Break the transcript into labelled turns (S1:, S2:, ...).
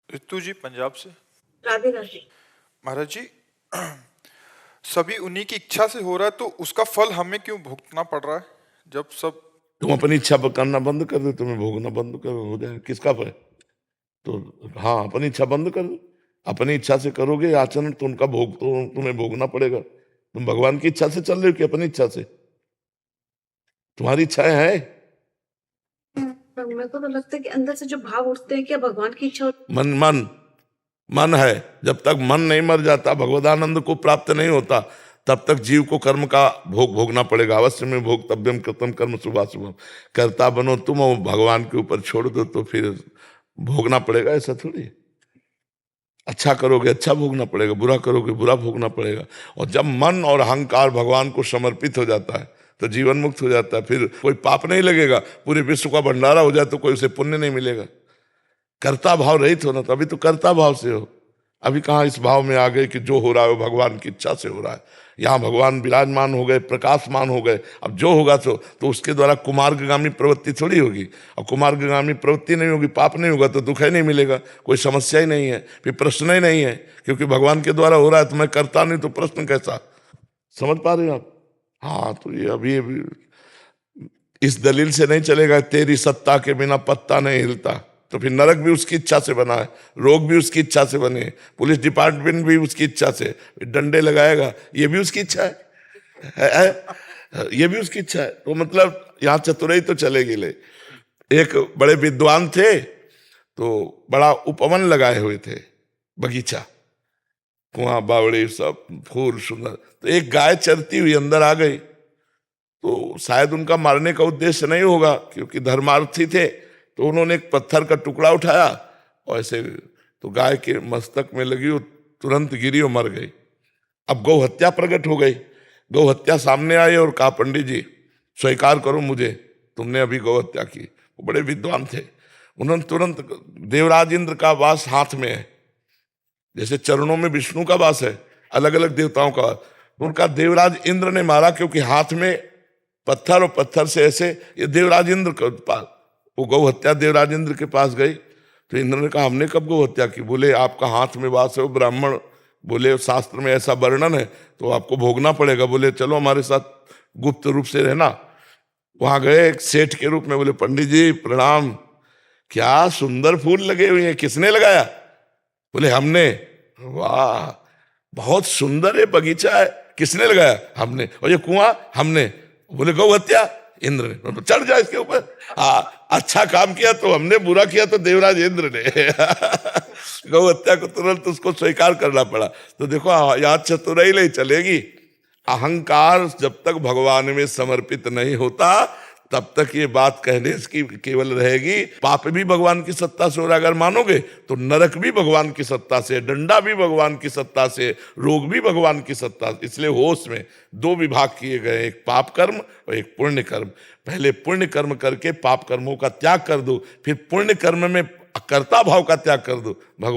S1: रितु जी पंजाब से।
S2: राधे राधे।
S1: महाराज जी, सभी उन्हीं की इच्छा से हो रहा है तो उसका फल हमें क्यों भुगतना पड़ रहा है? जब सब
S3: तुम अपनी इच्छा पर करना बंद कर दो, तुम्हें भोगना बंद कर हो जाए, किसका फल? तो हाँ, अपनी इच्छा बंद कर दो। अपनी इच्छा से करोगे आचरण तो उनका भोग तो तुम्हें भोगना पड़ेगा। तुम भगवान की इच्छा से चल रहे हो कि अपनी इच्छा से? तुम्हारी इच्छाएं है?
S2: पर मेरे को तो लगता है कि अंदर से जो भाव उठते हैं, क्या भगवान की इच्छा
S3: मन मन मन है। जब तक मन नहीं मर जाता, भगवदानंद को प्राप्त नहीं होता, तब तक जीव को कर्म का भोग भोगना पड़ेगा। अवश्य में भोक्तव्यम कृतम कर्म शुभाशुभम। कर्ता बनो तुम और भगवान के ऊपर छोड़ दो तो फिर भोगना पड़ेगा। ऐसा थोड़ी। अच्छा करोगे अच्छा भोगना पड़ेगा, बुरा करोगे बुरा भोगना पड़ेगा। और जब मन और अहंकार भगवान को समर्पित हो जाता है तो जीवन मुक्त हो जाता है। फिर कोई पाप नहीं लगेगा। पूरे विश्व का भंडारा हो जाए तो कोई उसे पुण्य नहीं मिलेगा। कर्ता भाव रहित होना, तो अभी तो कर्ता भाव से हो। अभी कहाँ इस भाव में आ गए कि जो हो रहा है वो भगवान की इच्छा से हो रहा है। यहाँ भगवान विराजमान हो गए, प्रकाशमान हो गए। अब जो होगा तो उसके द्वारा कुमार्गगामी प्रवृत्ति थोड़ी होगी। और कुमार्गगामी प्रवृत्ति नहीं होगी, पाप नहीं होगा तो दुख ही नहीं मिलेगा, कोई समस्या ही नहीं है, फिर प्रश्न ही नहीं है। क्योंकि भगवान के द्वारा हो रहा है तो मैं करता नहीं, तो प्रश्न कैसा? समझ पा रहे हो आप? हाँ, तो ये अभी इस दलील से नहीं चलेगा, तेरी सत्ता के बिना पत्ता नहीं हिलता। तो फिर नरक भी उसकी इच्छा से बना है, रोग भी उसकी इच्छा से बने, पुलिस डिपार्टमेंट भी उसकी इच्छा से, डंडे लगाएगा ये भी उसकी इच्छा है, ये भी उसकी इच्छा है। तो मतलब यहाँ चतुराई तो चलेगी। ले, एक बड़े विद्वान थे तो बड़ा उपवन लगाए हुए थे, बगीचा, कुआं बावड़ी सब फूल सुंदर। तो एक गाय चरती हुई अंदर आ गई। तो शायद उनका मारने का उद्देश्य नहीं होगा, क्योंकि धर्मार्थी थे। तो उन्होंने एक पत्थर का टुकड़ा उठाया और ऐसे तो गाय के मस्तक में लगी, वो तुरंत गिरी और मर गई। अब गौ हत्या प्रकट हो गई। गौ हत्या सामने आई और कहा, पंडित जी स्वीकार करो मुझे, तुमने अभी गौ हत्या की। वो बड़े विद्वान थे। उन्होंने तुरंत, देवराज इंद्र का वास हाथ में है, जैसे चरणों में विष्णु का वास है, अलग अलग देवताओं का। उनका देवराज इंद्र ने मारा, क्योंकि हाथ में पत्थर और पत्थर से ऐसे, ये देवराज इंद्र के पास, वो गौ हत्या देवराज इंद्र के पास गई। तो इंद्र ने कहा, हमने कब गौ हत्या की? बोले आपका हाथ में वास है, वो ब्राह्मण, बोले शास्त्र में ऐसा वर्णन है तो आपको भोगना पड़ेगा। बोले चलो हमारे साथ गुप्त रूप से रहना। वहां गए एक सेठ के रूप में। बोले पंडित जी प्रणाम, क्या सुंदर फूल लगे हुए हैं, किसने लगाया? बोले हमने। वाह, बहुत सुंदर है बगीचा है, किसने लगाया? हमने। और ये कुआं? हमने। बोले गौ हत्या? इंद्र ने। चढ़ जाए इसके ऊपर। हाँ, अच्छा काम किया तो हमने, बुरा किया तो देवराज इंद्र ने। गौ हत्या को तुरंत उसको स्वीकार करना पड़ा। तो देखो यहाँ चतुराई नहीं चलेगी। अहंकार जब तक भगवान में समर्पित नहीं होता तब तक ये बात कहने की केवल रहेगी। पाप भी भगवान की सत्ता से हो रहा है अगर मानोगे, तो नरक भी भगवान की सत्ता से, डंडा भी भगवान की सत्ता से, रोग भी भगवान की सत्ता से। इसलिए होश में दो विभाग किए गए, एक पाप कर्म और एक पुण्य कर्म। पहले पुण्य कर्म करके पाप कर्मों का त्याग कर दो, फिर पुण्य कर्म में कर्ता भाव का त्याग कर दो। भगवान